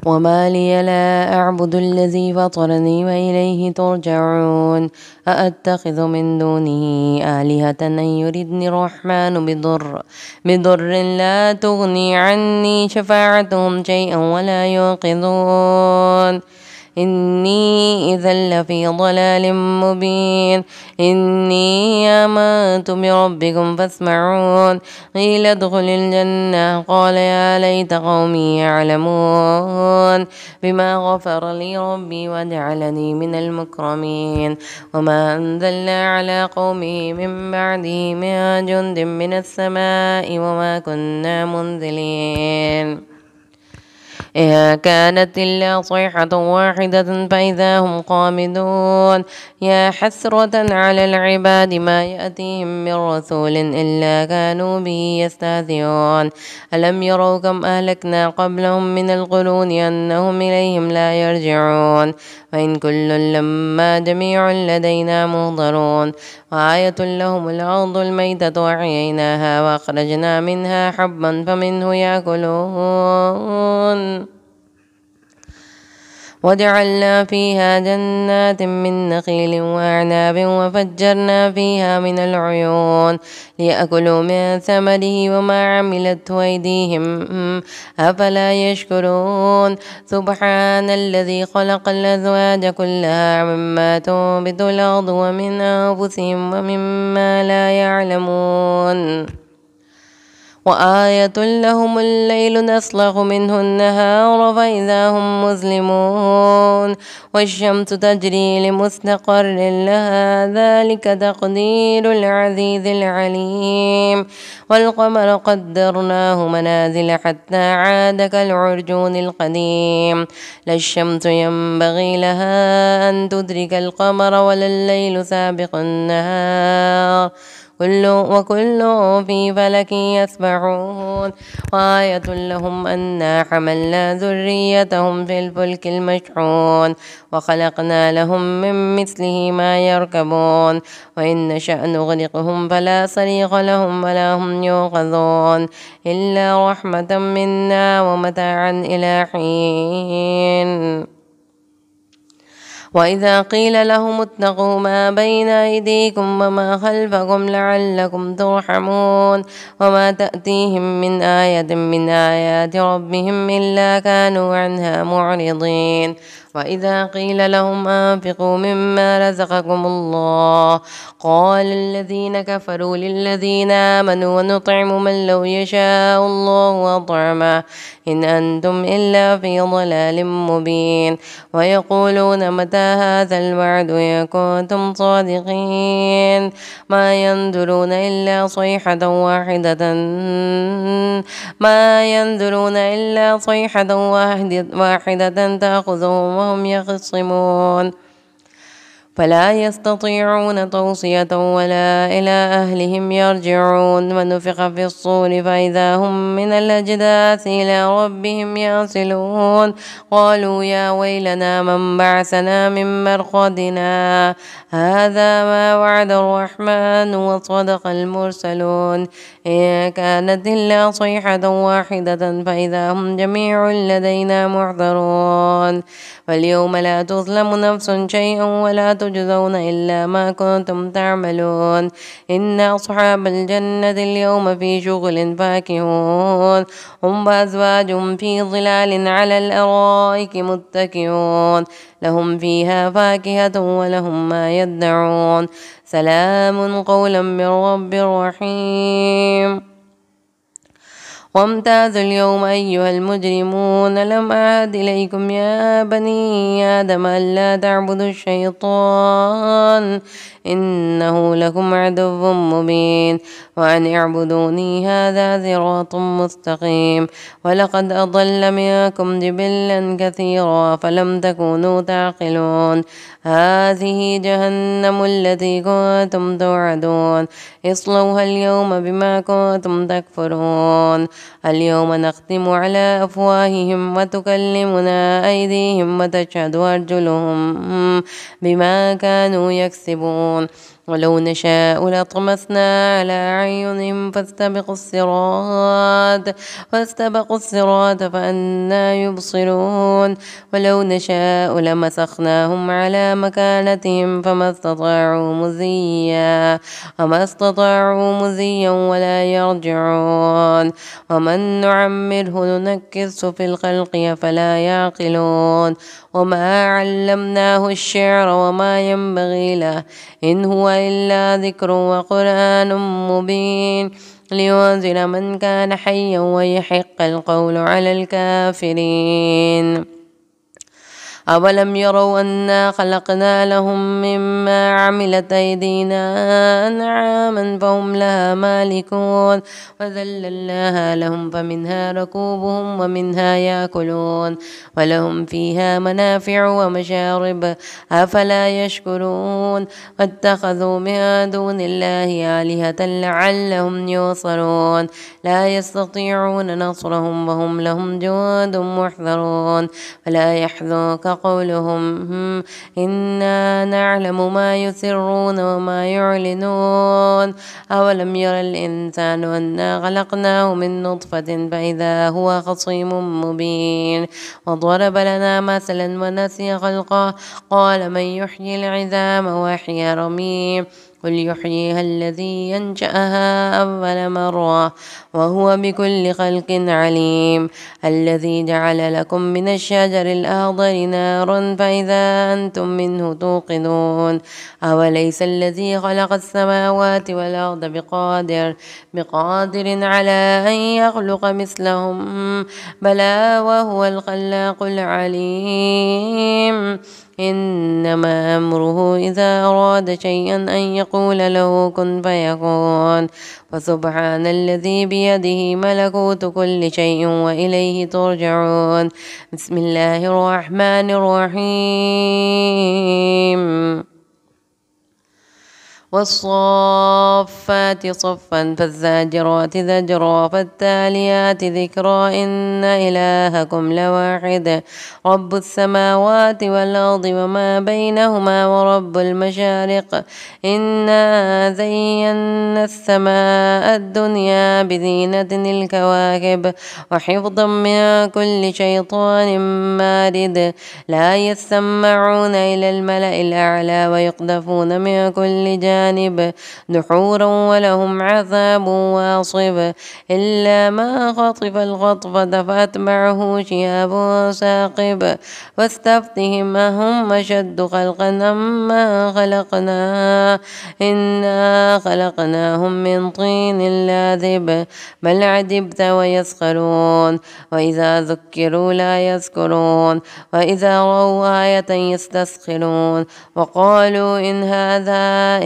وما لي لا أعبد الذي فطرني وإليه ترجعون أأتخذ من دونه آلهة أن يردني الرحمن بضر لا تغني عني شفاعتهم شيئا ولا ينقذون إني إذا لفي ضلال مبين إني آمنت بربكم فاسمعون قيل ادخل الجنة قال يا ليت قومي يعلمون بما غفر لي ربي وجعلني من المكرمين وما أنزلنا على قومه من بعده من جند من السماء وما كنا منزلين إذا كانت إلا صيحة واحدة فإذا هم خامدون يا حسرة على العباد ما يأتيهم من رسول إلا كانوا به يستهزئون ألم يروا كم أهلكنا قبلهم من القرون أنهم إليهم لا يرجعون وإن كل لما جميع لدينا محضرون وآية لهم الأرض الميتة وأحييناها وأخرجنا منها حبا فمنه يأكلون وجعلنا فيها جنات من نخيل وأعناب وفجرنا فيها من العيون ليأكلوا من ثمره وما عملته أيديهم أفلا يشكرون سبحان الذي خلق الأزواج كلها مما تنبت الأرض ومن أنفسهم ومما لا يعلمون وآية لهم الليل نسلخ منه النهار فإذا هم مظلمون والشمس تجري لمستقر لها ذلك تقدير العزيز العليم والقمر قدرناه منازل حتى عاد كالعرجون القديم لا الشمس ينبغي لها أن تدرك القمر ولا الليل سابق النهار وكل في فلك يسبحون وآية لهم أنا حملنا ذريتهم في الفلك المشحون وخلقنا لهم من مثله ما يركبون وإن نشأ نغرقهم فلا صريخ لهم ولا هم ينقذون إلا رحمة منا ومتاعا إلى حين وإذا قيل لهم اتقوا ما بين أيديكم وما خلفكم لعلكم ترحمون وما تأتيهم من آية من آيات ربهم إلا كانوا عنها معرضين وإذا قيل لهم أنفقوا مما رزقكم الله قال الذين كفروا للذين آمنوا ونطعم من لو يشاء الله أطعمه إن أنتم إلا في ضلال مبين ويقولون متى هذا الوعد إن كنتم صادقين ما ينظرون إلا صيحة واحدة تأخذهم وهم يخصمون فلا يستطيعون توصية ولا إلى أهلهم يرجعون ونفخ في الصور فإذا هم من الأجداث إلى ربهم ينسلون قالوا يا ويلنا من بعثنا من مرقدنا هذا ما وعد الرحمن وصدق المرسلون إن كانت إلا صيحة واحدة فإذا هم جميع لدينا محضرون فاليوم لا تظلم نفس شيئا ولا تجزون إلا ما كنتم تعملون إن أصحاب الجنة اليوم في شغل فاكهون هم وأزواجهم في ظلال على الأرائك متكئون لهم فيها فاكهة ولهم ما يدعون سلام قولا من رب رحيم وامتازوا اليوم أيها المجرمون لم أعهد إليكم يا بني آدم ألا تعبدوا الشيطان إنه لكم عدو مبين وأن اعبدوني هذا صراط مستقيم ولقد أضل منكم جبلا كثيرا فلم تكونوا تعقلون هذه جهنم التي كنتم توعدون اصلوها اليوم بما كنتم تكفرون اليوم نختم على أفواههم وتكلمنا أيديهم وتشهد أرجلهم بما كانوا يكسبون ولو نشاء لطمسنا على أعينهم فاستبقوا الصراط فأنى يبصرون ولو نشاء لمسخناهم على مكانتهم فما استطاعوا مزيا ولا يرجعون ومن نعمره ننكسه في الخلق أفلا يعقلون وما علمناه الشعر وما ينبغي له إن هو إلا ذكر وقرآن مبين لينذر من كان حيا ويحق القول على الكافرين أولم يروا أنا خلقنا لهم مما عملت أيدينا أنعاما فهم لها مالكون وذللناها لهم فمنها ركوبهم ومنها يأكلون ولهم فيها منافع ومشارب أفلا يشكرون واتخذوا من دون الله آلهة لعلهم ينصرون لا يستطيعون نصرهم وهم لهم جند محضرون ولا يحزنك قولهم إنا نعلم ما يسرون وما يعلنون أولم ير الإنسان أنا خلقناه من نطفة فإذا هو خصيم مبين وضرب لنا مثلا ونسي خلقه قال من يحيي العظام وهي رميم قل يحييها الذي ينشأها أول مرة وهو بكل خلق عليم الذي جعل لكم من الشجر الأخضر نارا فإذا أنتم منه توقدون أوليس الذي خلق السماوات والأرض بقادر على أن يخلق مثلهم بلى وهو الخلاق العليم إنما أمره إذا أراد شيئا أن يقول له كن فيكون فسبحان الذي بيده ملكوت كل شيء وإليه ترجعون بسم الله الرحمن الرحيم والصافات صفا فالزاجرات زجرا فالتاليات ذكرا إن إلهكم لواحد رب السماوات والأرض وما بينهما ورب المشارق إنا زينا السماء الدنيا بزينة الكواكب وحفظا من كل شيطان مارد لا يسمعون إلى الملأ الأعلى ويقذفون من كل جانب دحورا ولهم عذاب واصب إلا ما خطف الخطفة فأتبعه شهاب ثاقب واستفتهم أهم أشد خلقا أما خلقنا إنا خلقناهم من طين لاذب بل عجبت ويسخرون وإذا ذكروا لا يذكرون وإذا رأوا آية يستسخرون وقالوا إن هذا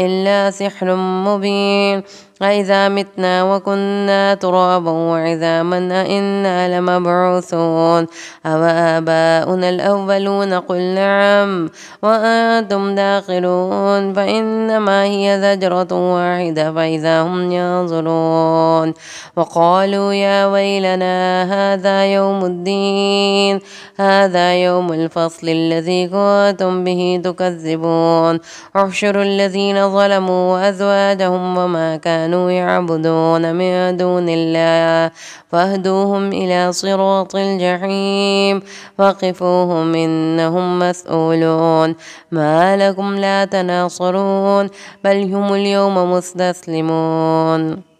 إلا سحر مبين أإذا متنا وكنا ترابا وعظاما أإنا لمبعوثون أوآباؤنا الأولون قل نعم وأنتم داخلون فإنما هي زجرة واحدة فإذا هم ينظرون وقالوا يا ويلنا هذا يوم الدين هذا يوم الفصل الذي كنتم به تكذبون احشروا الذين ظلموا وأزواجهم وما كانوا يعبدون من دون الله فاهدوهم إلى صراط الجحيم وقفوهم إنهم مسؤولون ما لكم لا تناصرون بل هم اليوم مستسلمون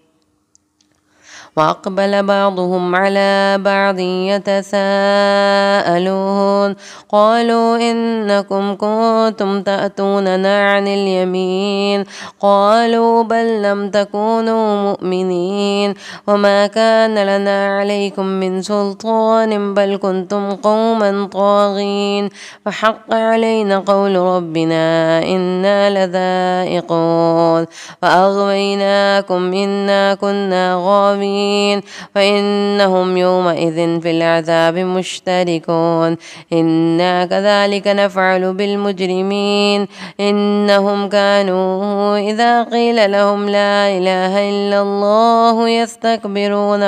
وأقبل بعضهم على بعض يتساءلون قالوا إنكم كنتم تأتوننا عن اليمين قالوا بل لم تكونوا مؤمنين وما كان لنا عليكم من سلطان بل كنتم قوما طاغين فحق علينا قول ربنا إنا لذائقون فأغويناكم إنا كنا غاوين المجرمين فإنهم يومئذ في العذاب مشتركون إنا كذلك نفعل بالمجرمين إنهم كانوا إذا قيل لهم لا إله إلا الله يستكبرون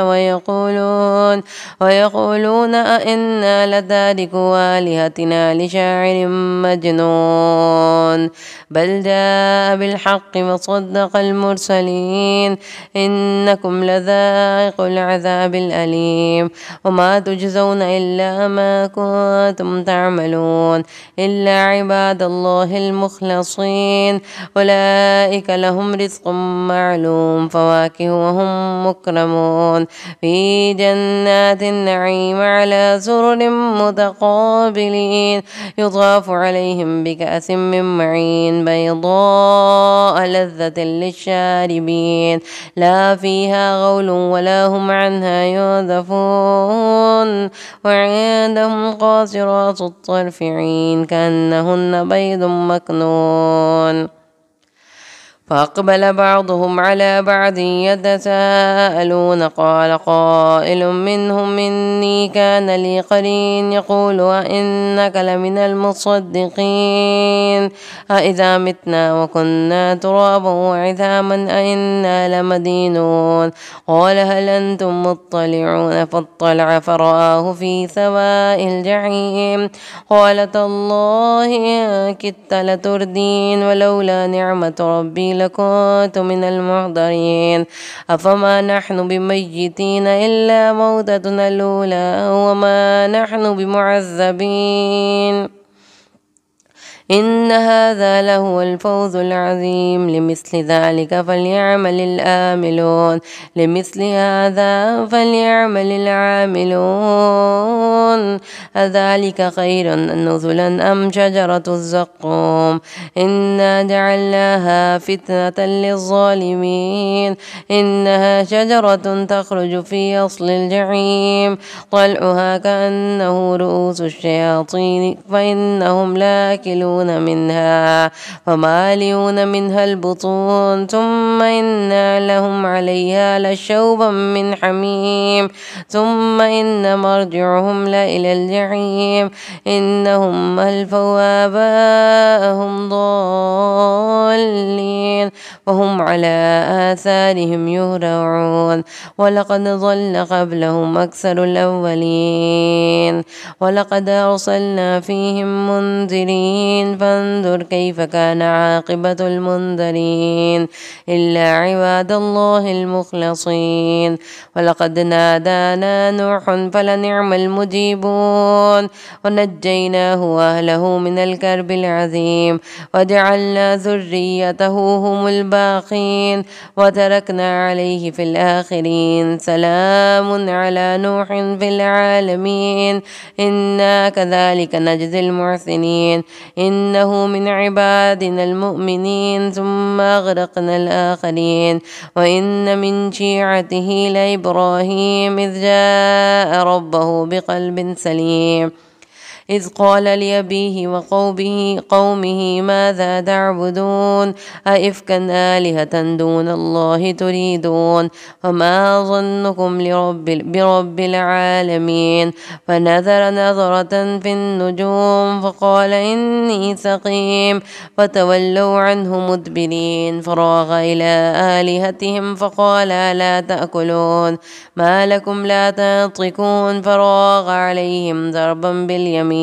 ويقولون أئنا لتاركوا آلهتنا لشاعر مجنون بل جاء بالحق وصدق المرسلين إنكم لذائق العذاب الأليم وما تجزون إلا ما كنتم تعملون إلا عباد الله المخلصين أولئك لهم رزق معلوم فواكه وهم مكرمون في جنات النعيم على سرر متقابلين يطاف عليهم بكأس من معين بيضاء لذة للشاربين لا فيها غول ولا هم عنها ينزفون وعندهم قاصرات الطرف عين كأنهن بيض مكنون فأقبل بعضهم على بعض يتساءلون قال قائل منهم إني كان لي قرين يقول أئنك لمن المصدقين أإذا متنا وكنا ترابا وعظاما أئنا لمدينون قال هل أنتم مطلعون فاطلع فرآه في سواء الجحيم قال تالله إن كدت لتردين ولولا نعمة ربي لكنت من المحضرين أفما نحن بميتين إلا موتتنا الأولى وما نحن بمعذبين إن هذا لهو الفوز العظيم لمثل ذلك فليعمل الآملون لمثل هذا فليعمل العاملون أذلك خير نزلا أم شجرة الزقوم إنا جعلناها فتنة للظالمين إنها شجرة تخرج في أصل الجحيم طلعها كأنه رؤوس الشياطين فإنهم لاكلون منها فمالئون منها البطون ثم إن لهم عليها لشوبا من حميم ثم إن مرجعهم لإلى الجحيم إنهم ألفوا آباءهم ضالين وهم على آثارهم يهرعون ولقد ضل قبلهم أكثر الأولين ولقد أرسلنا فيهم منذرين فانظر كيف كان عاقبة المنذرين إلا عباد الله المخلصين ولقد نادانا نوح فلنعم المجيبون ونجيناه وأهله من الكرب العظيم وجعلنا ذريته هم الباقين وتركنا عليه في الآخرين سلام على نوح في العالمين إنا كذلك نجزي المحسنين إنه من عبادنا المؤمنين ثم أغرقنا الآخرين وإن من شيعته لإبراهيم إذ جاء ربه بقلب سليم إذ قال لأبيه قومه ماذا تعبدون أئفكا آلهة دون الله تريدون فما ظنكم برب العالمين فنظر نظرة في النجوم فقال إني سقيم فتولوا عنه مدبرين فراغ إلى آلهتهم فقال لا تأكلون ما لكم لا تنطقون فراغ عليهم ضربا باليمين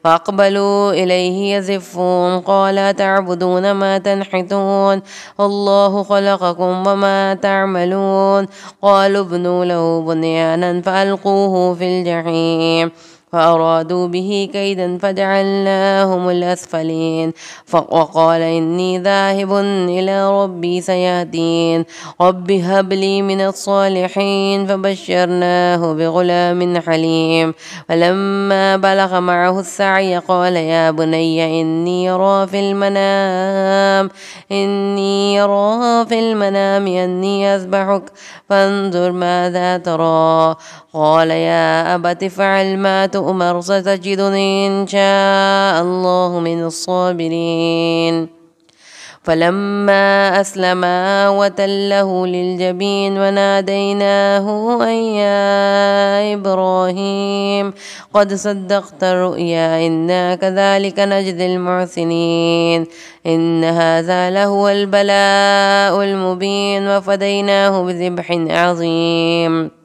وأقبلوا إليه يزفون قال تعبدون ما تنحتون الله خلقكم وما تعملون قالوا ابنوا له بنيانا فألقوه في الجحيم فأرادوا به كيدا فجعلناهم الأسفلين وقال إني ذاهب إلى ربي سيهدين رب هب لي من الصالحين فبشرناه بغلام حليم فلما بلغ معه السعي قال يا بني إني أرى في المنام أني أذبحك فانظر ماذا ترى قال يا أبت افعل ما تؤمر ستجدني إن شاء الله من الصابرين فلما أسلما وتله للجبين وناديناه أن يا إبراهيم قد صدقت الرؤيا إنا كذلك نجزي المحسنين إن هذا لهو البلاء المبين وفديناه بذبح عظيم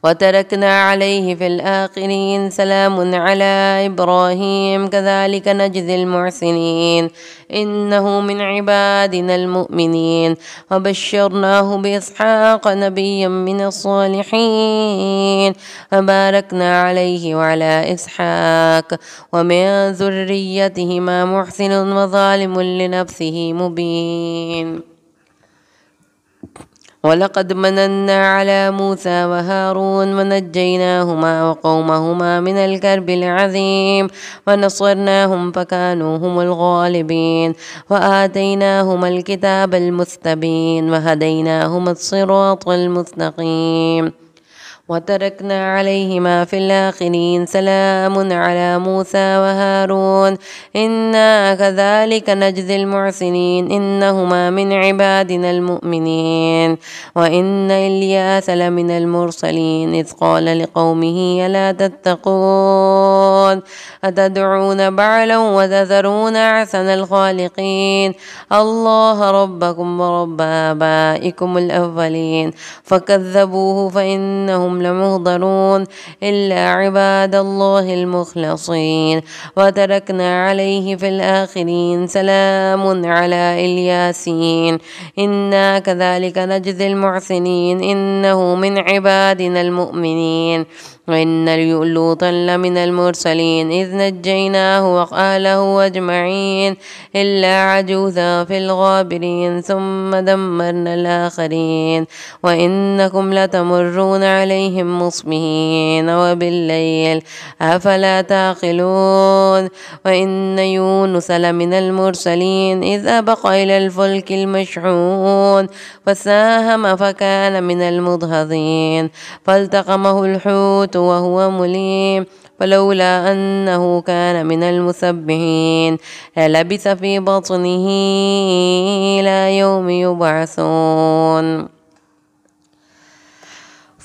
وتركنا عليه في الآخرين سلام على إبراهيم كذلك نجزي المحسنين إنه من عبادنا المؤمنين وبشرناه بإسحاق نبيا من الصالحين وباركنا عليه وعلى إسحاق ومن ذريتهما محسن وظالم لنفسه مبين ولقد مننا على موسى وهارون ونجيناهما وقومهما من الكرب العظيم ونصرناهم فكانوا هم الغالبين وآتيناهما الكتاب المستبين وهديناهما الصراط المستقيم وتركنا عليهما في الآخرين سلام على موسى وهارون إنا كذلك نجزي المحسنين إنهما من عبادنا المؤمنين وإن إلياس لمن المرسلين إذ قال لقومه ألا تتقون أتدعون بعلا وتذرون أحسن الخالقين الله ربكم ورب آبائكم الأولين فكذبوه فإنهم لمهضرون إلا عباد الله المخلصين وتركنا عليه في الآخرين سلام على الياسين إنا كذلك نجزي المحسنين إنه من عبادنا المؤمنين وإن لوطا لمن المرسلين إذ نجيناه وأهله أجمعين إلا عجوزا في الغابرين ثم دمرنا الآخرين وإنكم لتمرون عليهم مصبحين وبالليل أفلا تعقلون وإن يونس لمن المرسلين إذ أبق إلى الفلك المشحون فساهم فكان من المدحضين فالتقمه الحوت وهو مليم فلولا أنه كان من المسبحين للبث في بطنه إلى يوم يبعثون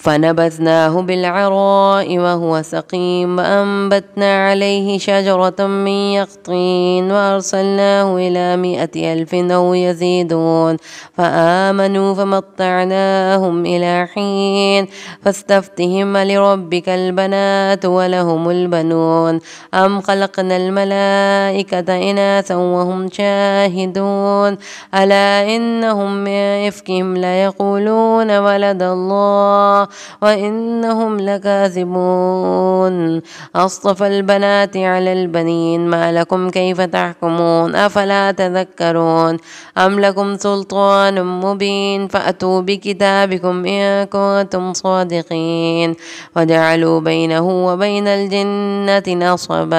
فنبذناه بالعراء وهو سقيم وأنبتنا عليه شجرة من يقطين وأرسلناه إلى 100,000 أو يزيدون فآمنوا فمتعناهم إلى حين فاستفتهم لربك البنات ولهم البنون أم خلقنا الملائكة إناثا وهم شاهدون ألا إنهم من إفكهم ليقولون ولد الله وإنهم لكاذبون أصطفى البنات على البنين ما لكم كيف تحكمون أفلا تذكرون أم لكم سلطان مبين فأتوا بكتابكم إن كنتم صادقين وجعلوا بينه وبين الجنة نصبا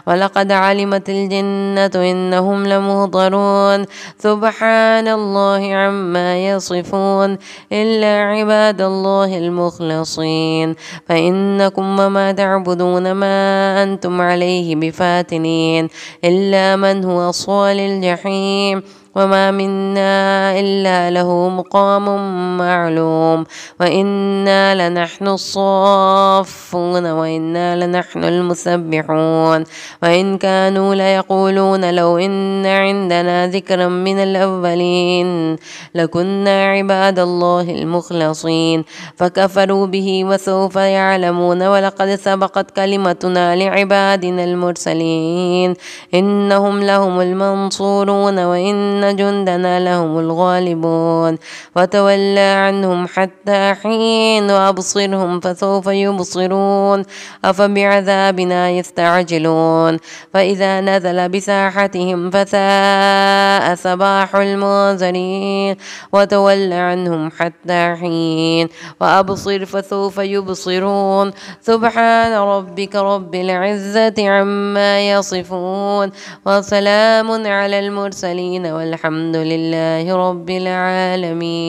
ولقد علمت الجنة إنهم لمهضرون سبحان الله عما يصفون إلا عباد الله المخلصين فإنكم وما تعبدون ما أنتم عليه بفاتنين إلا من هو صال الجحيم وما منا إلا له مقام معلوم وإنا لنحن الصافون وإنا لنحن المسبحون وإن كانوا ليقولون لو إن عندنا ذكرا من الأولين لكنا عباد الله المخلصين فكفروا به وسوف يعلمون ولقد سبقت كلمتنا لعبادنا المرسلين إنهم لهم المنصورون وإن جندنا لهم الغالبون وتولى عنهم حتى حين وأبصرهم فسوف يبصرون أفبعذابنا يستعجلون فإذا نزل بساحتهم فساء صباح المنذرين وتولى عنهم حتى حين وأبصر فسوف يبصرون سبحان ربك رب العزة عما يصفون وسلام على المرسلين والحمد لله رب العالمين.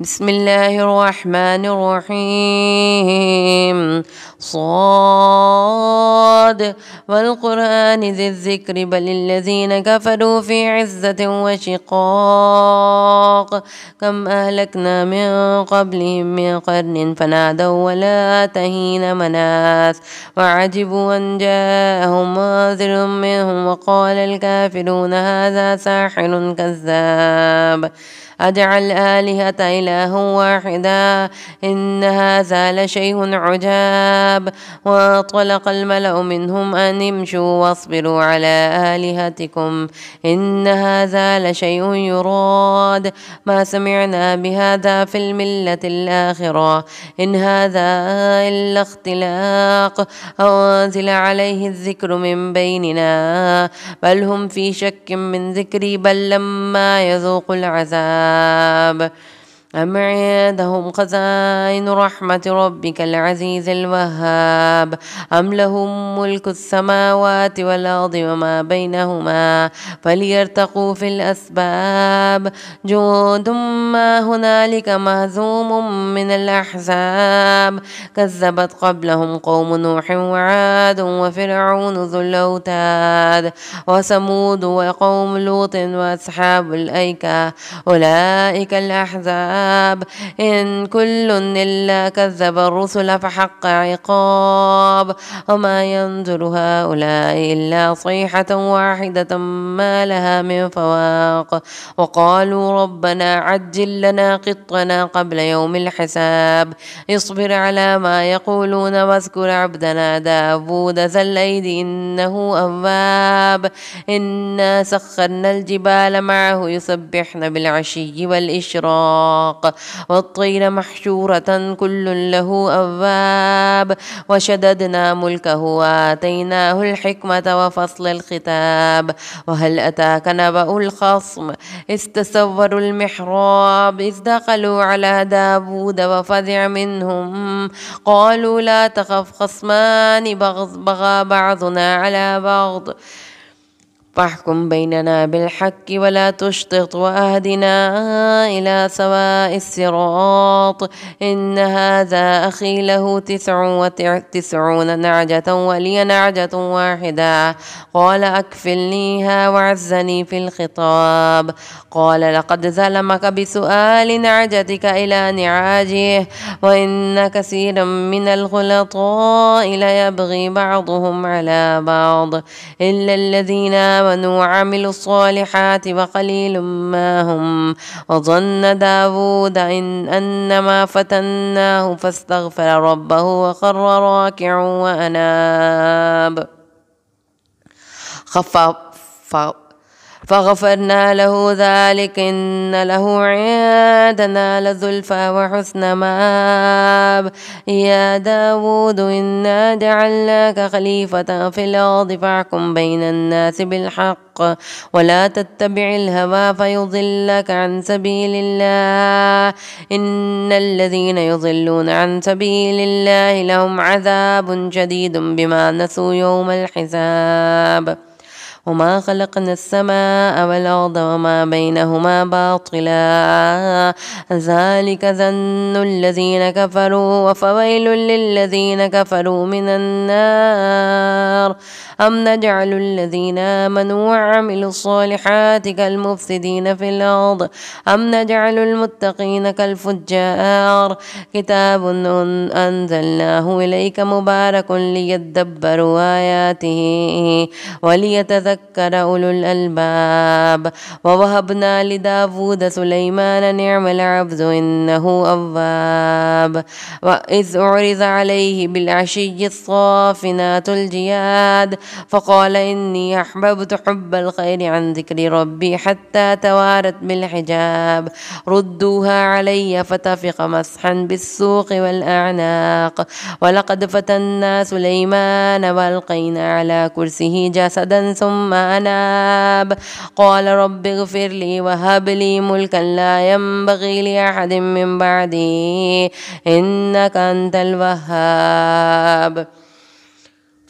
بسم الله الرحمن الرحيم صاد والقرآن ذي الذكر بل الذين كفروا في عزة وشقاق كم أهلكنا من قبلهم من قرن فنادوا ولا تهين مناس وعجبوا أن جاءهم منذر منهم وقال الكافرون هذا ساحر كذاب أجعل آلهة إله واحدا إن هذا لشيء عجاب وانطلق الملأ منهم أن امشوا واصبروا على آلهتكم إن هذا لشيء يراد ما سمعنا بهذا في الملة الآخرة إن هذا إلا اختلاق أو أنزل عليه الذكر من بيننا بل هم في شك من ذكري بل لما يذوقوا العذاب أم عندهم خزائن رحمة ربك العزيز الوهاب أم لهم ملك السماوات والأرض وما بينهما فليرتقوا في الأسباب جند ما هنالك مهزوم من الأحزاب كذبت قبلهم قوم نوح وعاد وفرعون ذو الأوتاد وثمود وقوم لوط وأصحاب الأيكة أولئك الأحزاب إن كل إلا كذب الرسل فحق عقاب وما ينظر هؤلاء إلا صيحة واحدة ما لها من فواق وقالوا ربنا عجل لنا قطنا قبل يوم الحساب اصبر على ما يقولون واذكر عبدنا داود ذا الأيد إنه أواب إنا سخرنا الجبال معه يسبحن بالعشي والإشراق والطير محشورة كل له أواب وشددنا ملكه وآتيناه الحكمة وفصل الخطاب وهل أتاك نبأ الخصم استسوروا المحراب إذ دخلوا على داود وفزع منهم قالوا لا تخف خصمان بغى بعضنا على بعض فاحكم بيننا بالحق ولا تشطط وأهدنا إلى سواء الصراط إن هذا أخي له 99 نعجة ولي نعجة واحدة قال أكفلنيها وعزني في الخطاب قال لقد ظلمك بسؤال نعجتك إلى نعاجه وإن كثيرا من الخلطاء ليبغي بعضهم على بعض إلا الذين آمنوا وعملوا الصالحات وقليل ما هم وظن داود أنما فتناه فاستغفر ربه وخر راكعا وأناب فغفرنا له ذلك إن له عندنا لزلفى وحسن مآب يا داود إنا جعلناك خليفة في الأرض فاحكم بين الناس بالحق ولا تتبع الهوى فيضلك عن سبيل الله إن الذين يضلون عن سبيل الله لهم عذاب شديد بما نسوا يوم الحساب وما خلقنا السماء والأرض وما بينهما باطلا ذلك ظن الذين كفروا وفويل للذين كفروا من النار أم نجعل الذين آمنوا وعملوا الصالحات كالمفسدين في الأرض أم نجعل المتقين كالفجار كتاب أنزلناه إليك مبارك ليدبروا آياته وليتذكر أولو الألباب ووهبنا لداود سليمان نعم العبد إنه أواب وإذ أعرض عليه بالعشي الصافنات الجياد فقال إني أحببت حب الخير عن ذكر ربي حتى توارت بالحجاب ردوها علي فتفق مسحا بالسوق والأعناق ولقد فتنا سليمان والقينا على كرسيه جسدا ثم أناب قال رب اغفر لي وهب لي ملكا لا ينبغي لأحد من بعدي إنك أنت الوهاب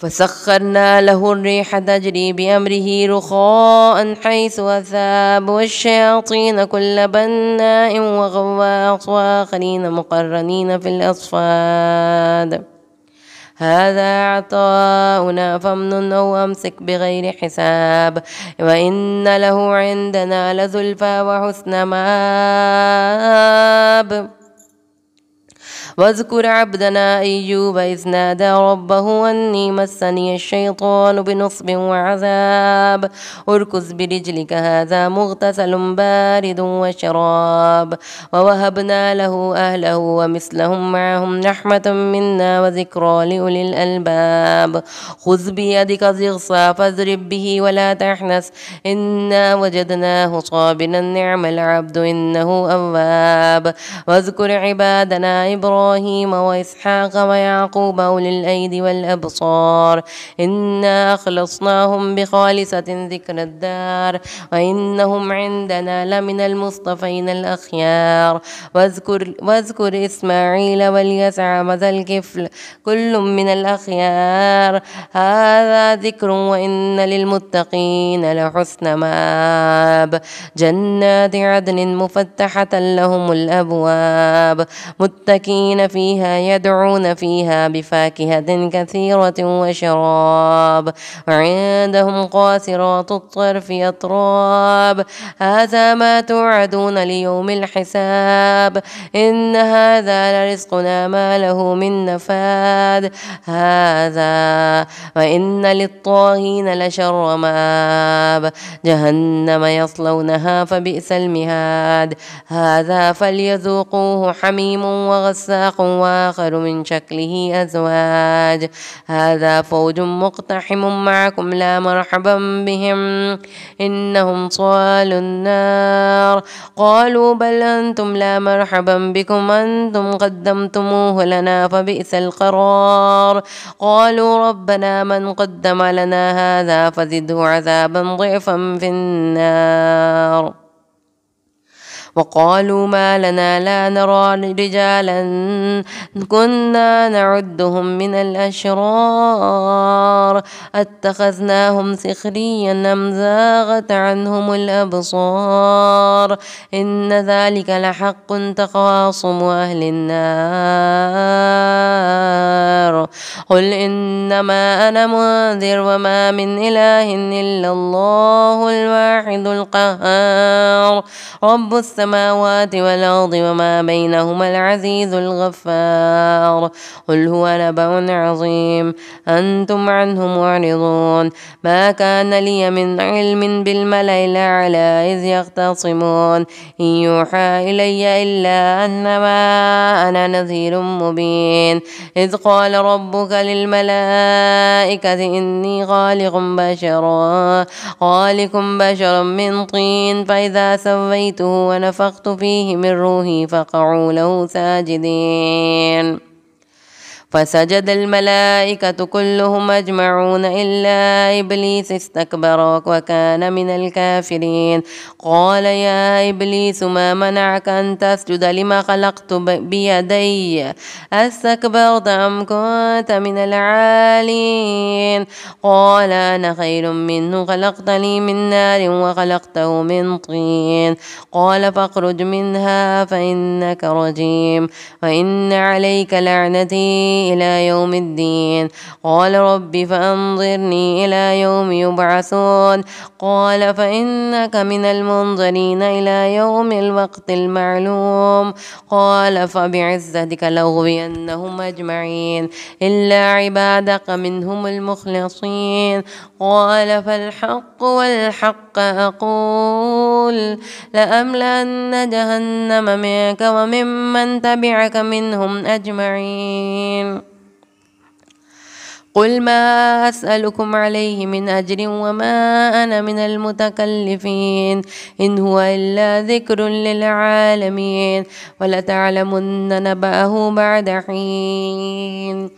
فسخرنا له الريح تجري بأمره رخاء حيث أثاب والشياطين كل بناء وغواص وآخرين مقرنين في الأصفاد هذا عطاؤنا فامنن أو أمسك بغير حساب وإن له عندنا لزلفى وحسن مآب واذكر عبدنا أيوب إذ نادى ربه أني مسني الشيطان بنصب وعذاب اركض برجلك هذا مغتسل بارد وشراب ووهبنا له أهله ومثلهم معهم رحمة منا وذكرى لأولي الألباب خذ بيدك ضغصا فاضرب به ولا تحنث إنا وجدناه صابرا نعم العبد إنه أواب واذكر عبادنا إبراهيم وإسحاق ويعقوب أولي الأيدي والأبصار إنا أخلصناهم بخالصة ذكر الدار وإنهم عندنا لمن المصطفين الأخيار واذكر إسماعيل واليسع وذا الكفل كل من الأخيار هذا ذكر وإن للمتقين لحسن مآب جنات عدن مفتحة لهم الأبواب متكئين فيها يدعون فيها بفاكهة كثيرة وشراب وعندهم قاصرات الطرف أطراب هذا ما توعدون ليوم الحساب إن هذا لرزقنا ما له من نفاد هذا وإن للطاغين لشر مآب جهنم يصلونها فبئس المهاد هذا فليذوقوه حميم وغساق وآخر من شكله أزواج هذا فوج مقتحم معكم لا مرحبا بهم إنهم صالوا النار قالوا بل أنتم لا مرحبا بكم أنتم قدمتموه لنا فبئس القرار قالوا ربنا من قدم لنا هذا فزده عذابا ضعفا في النار وقالوا ما لنا لا نرى رجالا كنا نعدهم من الأشرار اتخذناهم سخريا أم زاغت عنهم الأبصار إن ذلك لحق تخاصم أهل النار قل إنما أنا منذر وما من إله إلا الله الواحد القهار رب السماوات والأرض وما بينهما العزيز الغفار قل هو نبأ عظيم أنتم عنه معرضون ما كان لي من علم بالملأ الأعلى إذ يختصمون إن يوحى إلي إلا أنما أنا نذير مبين إذ قال ربك للملائكة إني خالق بشرا من طين فإذا سويته ونفخت فيه من روحي فقعوا له ساجدين فسجد الملائكة كلهم أجمعون إلا إبليس استكبر وكان من الكافرين قال يا إبليس ما منعك أن تسجد لما خلقت بيدي أستكبرت أم كنت من العالين قال أنا خير منه خلقتني من نار وخلقته من طين قال فاخرج منها فإنك رجيم وإن عليك لعنتي إلى يوم الدين قال رب فأنظرني إلى يوم يبعثون قال فإنك من المنظرين إلى يوم الوقت المعلوم قال فبعزتك لأغوينهم أجمعين إلا عبادك منهم المخلصين قال فالحق والحق أقول لأملأن جهنم منك وممن تبعك منهم أجمعين قل ما أسألكم عليه من أجر وما أنا من المتكلفين إن هو إلا ذكر للعالمين ولتعلمن نبأه بعد حين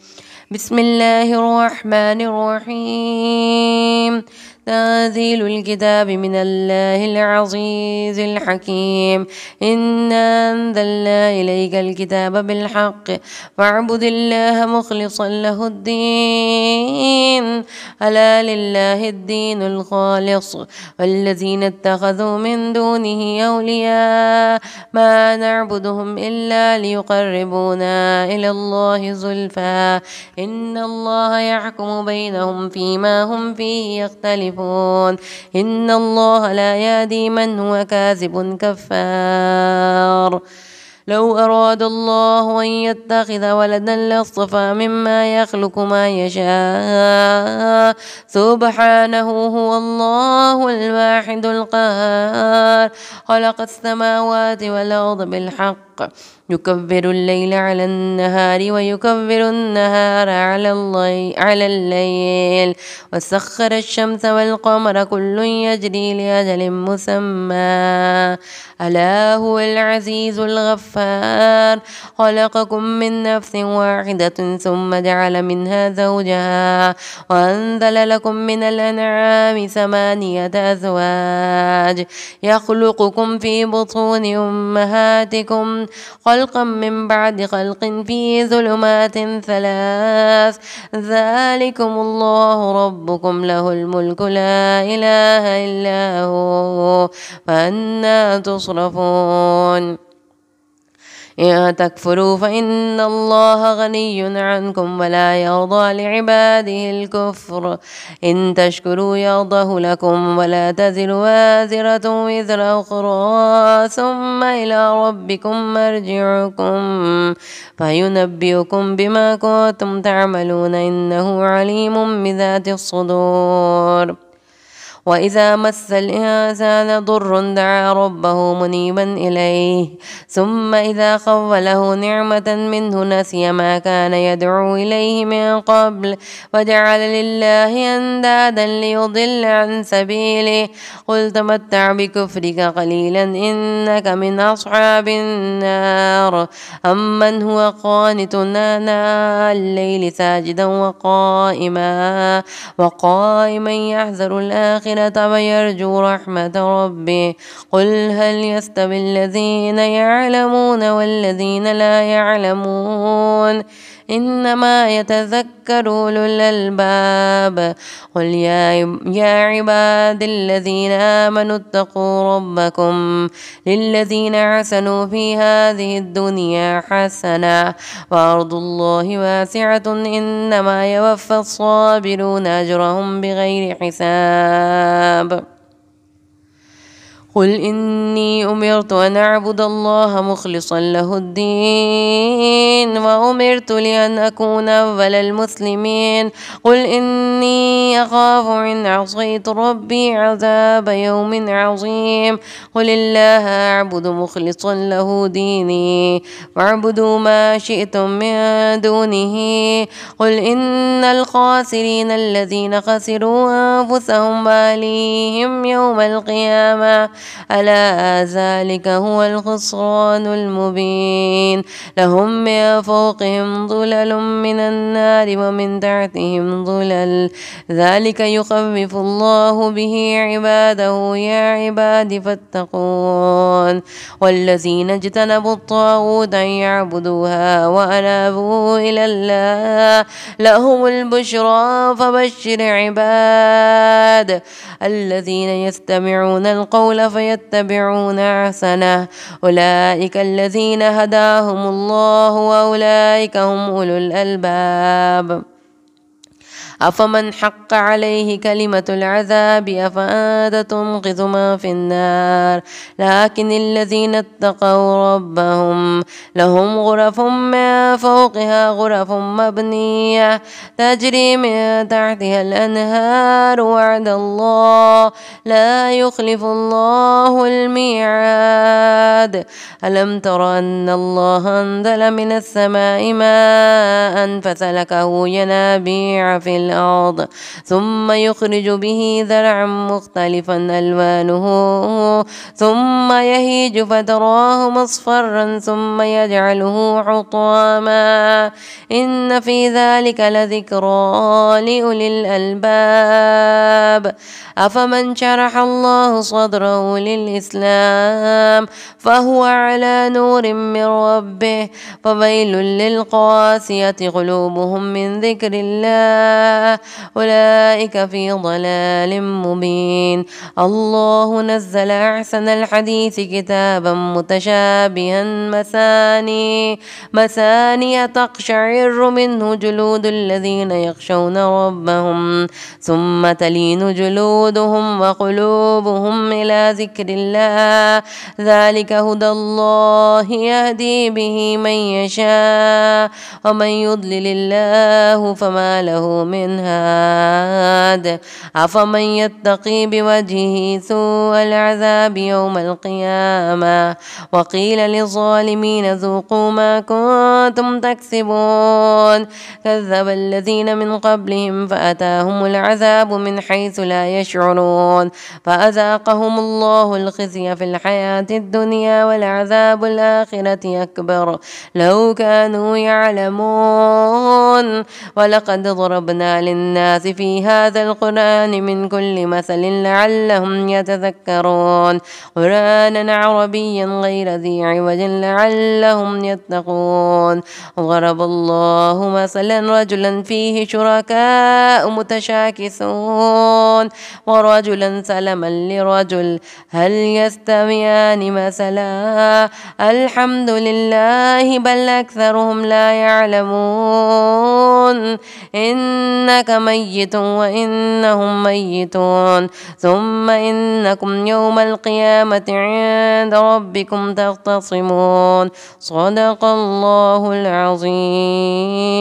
بسم الله الرحمن الرحيم تنزيل الكتاب من الله العزيز الحكيم. إنا أنزلنا إليك الكتاب بالحق فاعبد الله مخلصا له الدين ألا لله الدين الخالص والذين اتخذوا من دونه أولياء ما نعبدهم إلا ليقربونا إلى الله زلفى إن الله يحكم بينهم فيما هم فيه يختلفون إن الله لا يهدي من هو كاذب كفار. لو أراد الله أن يتخذ ولدا لاصطفى مما يخلق ما يشاء سبحانه هو الله الواحد القهار خلق السماوات والأرض بالحق يكبر الليل على النهار ويكبر النهار على الليل وسخر الشمس والقمر كل يجري لأجل مسمى ألا هو العزيز الغفار خلقكم من نفس واحدة ثم جعل منها زوجها وأنزل لكم من الأنعام 8 أزواج يخلقكم في بطون أمهاتكم خلقا من بعد خلق في ظلمات 3 ذلكم الله ربكم له الملك لا إله إلا هو فأنى تصرفون إن تكفروا فإن الله غني عنكم ولا يرضى لعباده الكفر إن تشكروا يرضه لكم ولا تزر وازرة وزر أخرى ثم إلى ربكم مرجعكم فينبئكم بما كنتم تعملون إنه عليم بذات الصدور. وإذا مس الإنسان ضر دعا ربه منيبا إليه ثم إذا خوله نعمة منه نسي ما كان يدعو إليه من قبل وجعل لله أندادا ليضل عن سبيله قل تمتع بكفرك قليلا إنك من أصحاب النار أمن هو قانت آناء الليل ساجدا وقائما يحذر الآخرة ويرجو رحمة ربه قل هل يستوي الذين يعلمون والذين لا يعلمون إنما يتذكر أولو الألباب قل يا عباد الذين آمنوا اتقوا ربكم للذين أحسنوا في هذه الدنيا حسنة وأرض الله واسعة إنما يوفى الصابرون أجرهم بغير حساب. قل إني أمرت أن أعبد الله مخلصا له الدين وأمرت لأن أكون أول المسلمين قل إني أخاف إن عصيت ربي عذاب يوم عظيم قل الله أعبد مخلصا له ديني واعبدوا ما شئتم من دونه قل إن الخاسرين الذين خسروا أنفسهم وأهليهم يوم القيامة ألا ذلك هو الخسران المبين لهم من فوقهم ظلل من النار ومن تحتهم ظلل ذلك يخوف الله به عباده يا عباد فاتقون والذين اجتنبوا الطاغوت أن يعبدوها وأنابوا إلى الله لهم البشرى فبشر عباد الذين يستمعون القول فيتبعون أحسنه أولئك الذين هداهم الله وأولئك هم أولو الألباب. أفمن حق عليه كلمة العذاب أفأنت تنقذ ما في النار لكن الذين اتقوا ربهم لهم غرف من فوقها غرف مبنية تجري من تحتها الأنهار وعد الله لا يخلف الله الميعاد ألم تر أن الله أنزل من السماء ماء فسلكه ينابيع في الأرض ثم يخرج به زرعا مختلفا ألوانه ثم يهيج فتراه مصفرا ثم يجعله حطاما إن في ذلك لذكرى لأولي الألباب أفمن شرح الله صدره للإسلام فهو على نور من ربه فويل للقاسية قلوبهم من ذكر الله أولئك في ضلال مبين الله نزل أحسن الحديث كتابا متشابها مثانية تقشعر منه جلود الذين يخشون ربهم ثم تلين جلودهم وقلوبهم إلى ذكر الله ذلك هدى الله يهدي به من يشاء ومن يضلل الله فما له من هاد أفمن يتقي بوجهه سوء العذاب يوم القيامة وقيل للظالمين ذوقوا ما كنتم تكسبون كذب الذين من قبلهم فأتاهم العذاب من حيث لا يشعرون فأذاقهم الله الخزي في الحياة الدنيا ولعذاب الآخرة أكبر لو كانوا يعلمون ولقد ضربنا للناس في هذا القرآن من كل مثل لعلهم يتذكرون قرآنا عربيا غير ذي عوج لعلهم يتقون ضرب الله مثلا رجلا فيه شركاء متشاكسون ورجلا سلما لرجل هل يستويان مثلا الحمد لله بل أكثرهم لا يعلمون إنك ميت وإنهم ميتون ثم إنكم يوم القيامة عند ربكم تختصمون صدق الله العظيم.